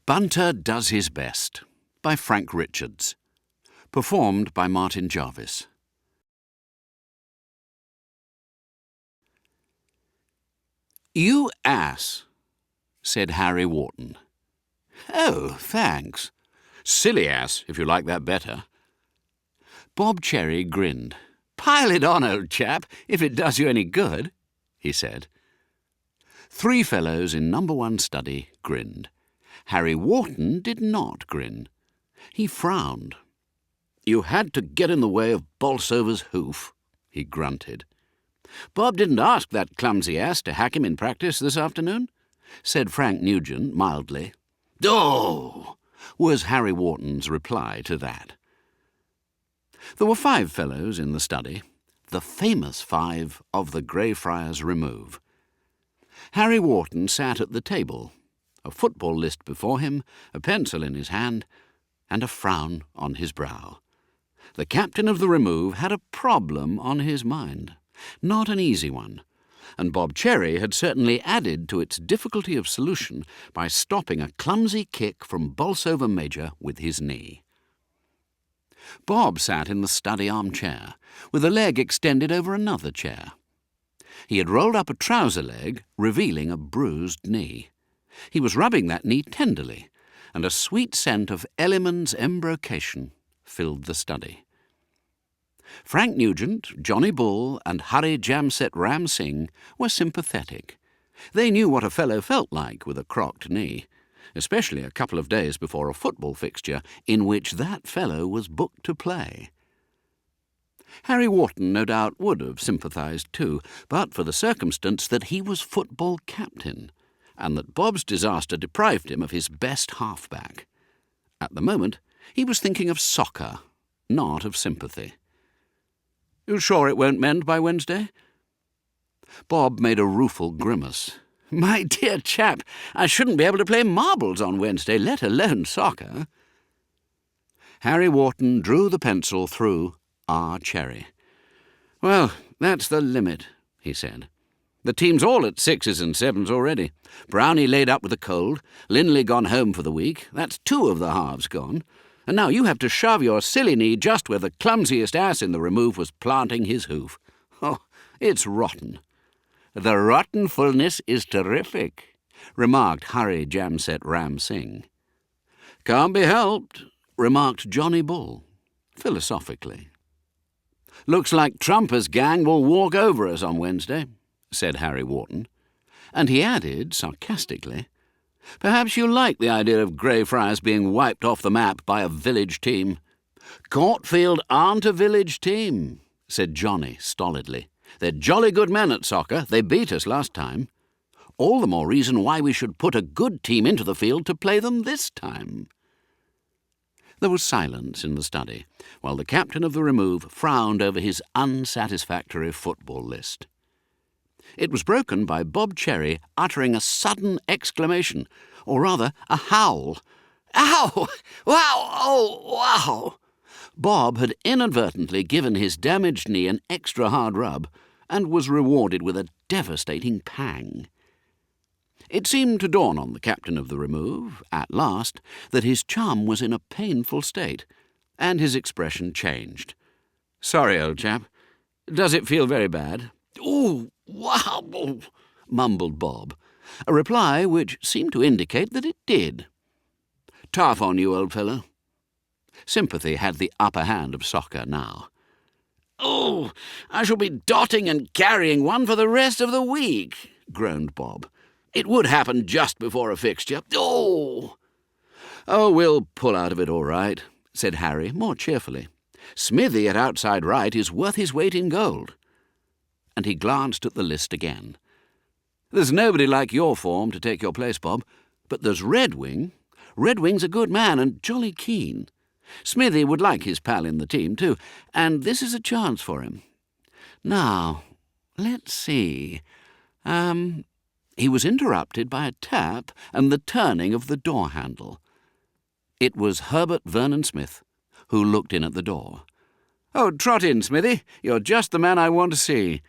Bunter Does His Best by Frank Richards. Performed by Martin Jarvis. "You ass," said Harry Wharton. "Oh, thanks. Silly ass, if you like that better." Bob Cherry grinned. "Pile it on, old chap, if it does you any good," he said. Three fellows in number 1 study grinned. Harry Wharton did not grin. He frowned. "You had to get in the way of Bolsover's hoof," he grunted. "Bob didn't ask that clumsy ass to hack him in practice this afternoon," said Frank Nugent mildly. "Oh!" was Harry Wharton's reply to that. There were 5 fellows in the study, the famous 5 of the Greyfriars Remove. Harry Wharton sat at the table, a football list before him, a pencil in his hand, and a frown on his brow. The captain of the Remove had a problem on his mind, not an easy one, and Bob Cherry had certainly added to its difficulty of solution by stopping a clumsy kick from Bolsover Major with his knee. Bob sat in the study armchair, with a leg extended over another chair. He had rolled up a trouser leg, revealing a bruised knee. He was rubbing that knee tenderly, and a sweet scent of Elliman's embrocation filled the study. Frank Nugent, Johnny Bull, and Hari Jamset Ram Singh were sympathetic. They knew what a fellow felt like with a crocked knee, especially a couple of days before a football fixture in which that fellow was booked to play. Harry Wharton no doubt would have sympathised too, but for the circumstance that he was football captain, and that Bob's disaster deprived him of his best halfback. At the moment, he was thinking of soccer, not of sympathy. "You sure it won't mend by Wednesday?" Bob made a rueful grimace. "My dear chap, I shouldn't be able to play marbles on Wednesday, let alone soccer." Harry Wharton drew the pencil through R. Cherry. "Well, that's the limit," he said. "The team's all at 6s and 7s already. Brownie laid up with a cold, Linley gone home for the week, that's 2 of the halves gone, and now you have to shove your silly knee just where the clumsiest ass in the Remove was planting his hoof. Oh, it's rotten." "The rottenfulness is terrific," remarked Hari Jamset Ram Singh. "Can't be helped," remarked Johnny Bull, philosophically. "Looks like Trumper's gang will walk over us on Wednesday," said Harry Wharton, and he added sarcastically, "Perhaps you like the idea of Greyfriars being wiped off the map by a village team." "Courtfield aren't a village team," said Johnny stolidly. "They're jolly good men at soccer. They beat us last time. All the more reason why we should put a good team into the field to play them this time." There was silence in the study, while the captain of the Remove frowned over his unsatisfactory football list. It was broken by Bob Cherry uttering a sudden exclamation, or rather a howl. "Ow! Wow! Oh, wow!" Bob had inadvertently given his damaged knee an extra hard rub, and was rewarded with a devastating pang. It seemed to dawn on the captain of the Remove, at last, that his chum was in a painful state, and his expression changed. "Sorry, old chap. Does it feel very bad?" "Oh, wow!" mumbled Bob, a reply which seemed to indicate that it did. "Tough on you, old fellow." Sympathy had the upper hand of soccer now. "Oh, I shall be dotting and carrying one for the rest of the week," groaned Bob. "It would happen just before a fixture. Oh!" "Oh, we'll pull out of it all right," said Harry more cheerfully. "Smithy at outside right is worth his weight in gold." And he glanced at the list again. "There's nobody like your form to take your place, Bob, but there's Red Wing. Red Wing's a good man and jolly keen. Smithy would like his pal in the team too, and this is a chance for him. Now, let's see. He was interrupted by a tap and the turning of the door handle. It was Herbert Vernon-Smith, who looked in at the door. "Oh, trot in, Smithy. You're just the man I want to see."